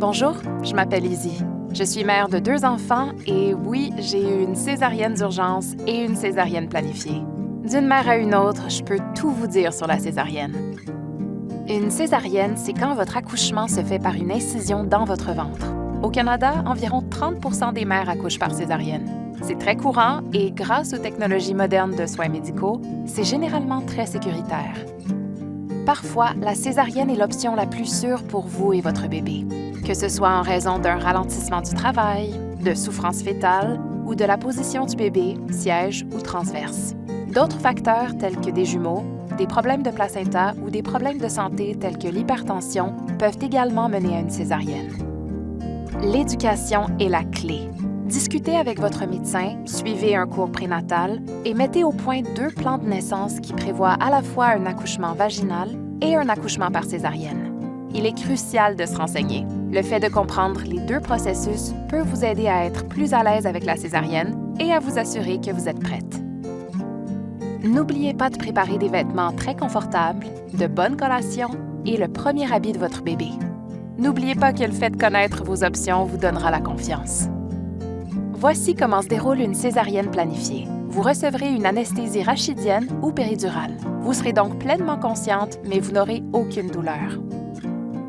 Bonjour, je m'appelle Izzy. Je suis mère de 2 enfants et oui, j'ai eu une césarienne d'urgence et une césarienne planifiée. D'une mère à une autre, je peux tout vous dire sur la césarienne. Une césarienne, c'est quand votre accouchement se fait par une incision dans votre ventre. Au Canada, environ 30 % des mères accouchent par césarienne. C'est très courant et grâce aux technologies modernes de soins médicaux, c'est généralement très sécuritaire. Parfois, la césarienne est l'option la plus sûre pour vous et votre bébé, que ce soit en raison d'un ralentissement du travail, de souffrance fétale ou de la position du bébé, siège ou transverse. D'autres facteurs tels que des jumeaux, des problèmes de placenta ou des problèmes de santé tels que l'hypertension peuvent également mener à une césarienne. L'éducation est la clé. Discutez avec votre médecin, suivez un cours prénatal et mettez au point 2 plans de naissance qui prévoient à la fois un accouchement vaginal et un accouchement par césarienne. Il est crucial de se renseigner. Le fait de comprendre les 2 processus peut vous aider à être plus à l'aise avec la césarienne et à vous assurer que vous êtes prête. N'oubliez pas de préparer des vêtements très confortables, de bonnes collations et le premier habit de votre bébé. N'oubliez pas que le fait de connaître vos options vous donnera la confiance. Voici comment se déroule une césarienne planifiée. Vous recevrez une anesthésie rachidienne ou péridurale. Vous serez donc pleinement consciente, mais vous n'aurez aucune douleur.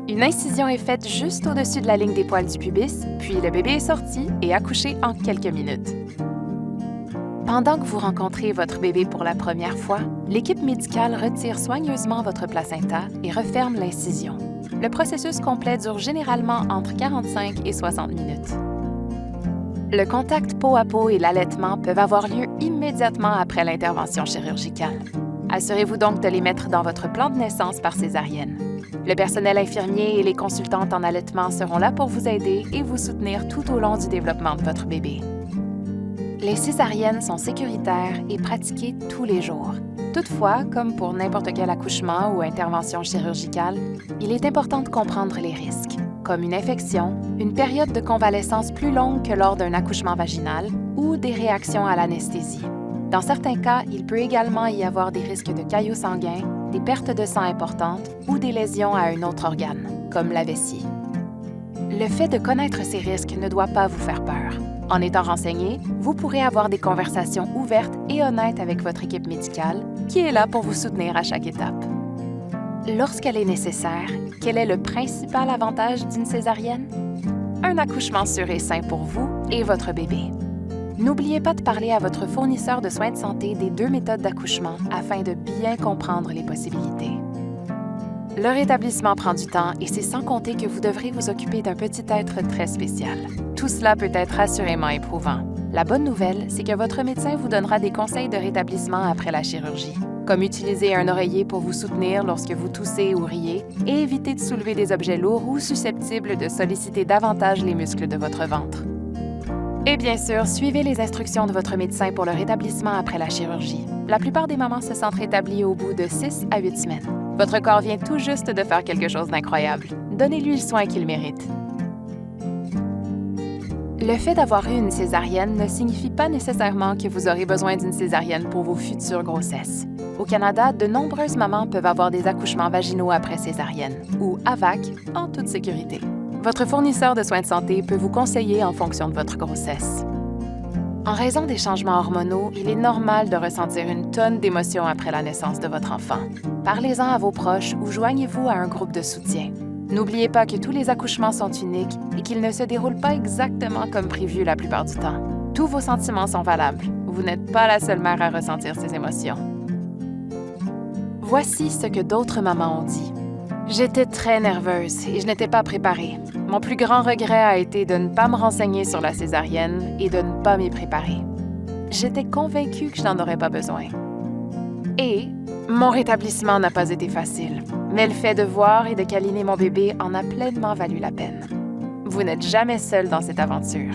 Une incision est faite juste au-dessus de la ligne des poils du pubis, puis le bébé est sorti et accouché en quelques minutes. Pendant que vous rencontrez votre bébé pour la première fois, l'équipe médicale retire soigneusement votre placenta et referme l'incision. Le processus complet dure généralement entre 45 et 60 minutes. Le contact peau à peau et l'allaitement peuvent avoir lieu immédiatement après l'intervention chirurgicale. Assurez-vous donc de les mettre dans votre plan de naissance par césarienne. Le personnel infirmier et les consultantes en allaitement seront là pour vous aider et vous soutenir tout au long du développement de votre bébé. Les césariennes sont sécuritaires et pratiquées tous les jours. Toutefois, comme pour n'importe quel accouchement ou intervention chirurgicale, il est important de comprendre les risques, comme une infection, une période de convalescence plus longue que lors d'un accouchement vaginal ou des réactions à l'anesthésie. Dans certains cas, il peut également y avoir des risques de caillots sanguins, des pertes de sang importantes ou des lésions à un autre organe, comme la vessie. Le fait de connaître ces risques ne doit pas vous faire peur. En étant renseigné, vous pourrez avoir des conversations ouvertes et honnêtes avec votre équipe médicale, qui est là pour vous soutenir à chaque étape. Lorsqu'elle est nécessaire, quel est le principal avantage d'une césarienne? Un accouchement sûr et sain pour vous et votre bébé. N'oubliez pas de parler à votre fournisseur de soins de santé des 2 méthodes d'accouchement afin de bien comprendre les possibilités. Le rétablissement prend du temps et c'est sans compter que vous devrez vous occuper d'un petit être très spécial. Tout cela peut être assurément éprouvant. La bonne nouvelle, c'est que votre médecin vous donnera des conseils de rétablissement après la chirurgie, comme utiliser un oreiller pour vous soutenir lorsque vous toussez ou riez et éviter de soulever des objets lourds ou susceptibles de solliciter davantage les muscles de votre ventre. Et bien sûr, suivez les instructions de votre médecin pour le rétablissement après la chirurgie. La plupart des mamans se sentent rétablies au bout de 6 à 8 semaines. Votre corps vient tout juste de faire quelque chose d'incroyable. Donnez-lui le soin qu'il mérite. Le fait d'avoir eu une césarienne ne signifie pas nécessairement que vous aurez besoin d'une césarienne pour vos futures grossesses. Au Canada, de nombreuses mamans peuvent avoir des accouchements vaginaux après césarienne, ou AVAC, en toute sécurité. Votre fournisseur de soins de santé peut vous conseiller en fonction de votre grossesse. En raison des changements hormonaux, il est normal de ressentir une tonne d'émotions après la naissance de votre enfant. Parlez-en à vos proches ou joignez-vous à un groupe de soutien. N'oubliez pas que tous les accouchements sont uniques et qu'ils ne se déroulent pas exactement comme prévu la plupart du temps. Tous vos sentiments sont valables. Vous n'êtes pas la seule mère à ressentir ces émotions. Voici ce que d'autres mamans ont dit. J'étais très nerveuse et je n'étais pas préparée. Mon plus grand regret a été de ne pas me renseigner sur la césarienne et de ne pas m'y préparer. J'étais convaincue que je n'en aurais pas besoin. Et mon rétablissement n'a pas été facile, mais le fait de voir et de câliner mon bébé en a pleinement valu la peine. Vous n'êtes jamais seul dans cette aventure.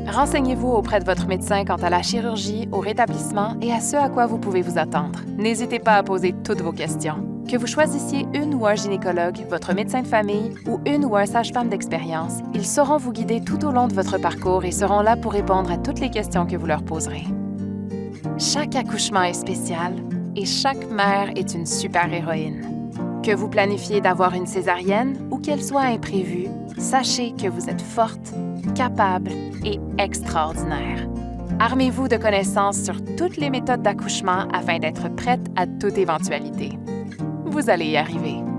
Renseignez-vous auprès de votre médecin quant à la chirurgie, au rétablissement et à ce à quoi vous pouvez vous attendre. N'hésitez pas à poser toutes vos questions. Que vous choisissiez une ou un gynécologue, votre médecin de famille ou une ou un sage-femme d'expérience, ils sauront vous guider tout au long de votre parcours et seront là pour répondre à toutes les questions que vous leur poserez. Chaque accouchement est spécial et chaque mère est une super-héroïne. Que vous planifiez d'avoir une césarienne ou qu'elle soit imprévue, sachez que vous êtes forte, capable et extraordinaire. Armez-vous de connaissances sur toutes les méthodes d'accouchement afin d'être prête à toute éventualité. Vous allez y arriver.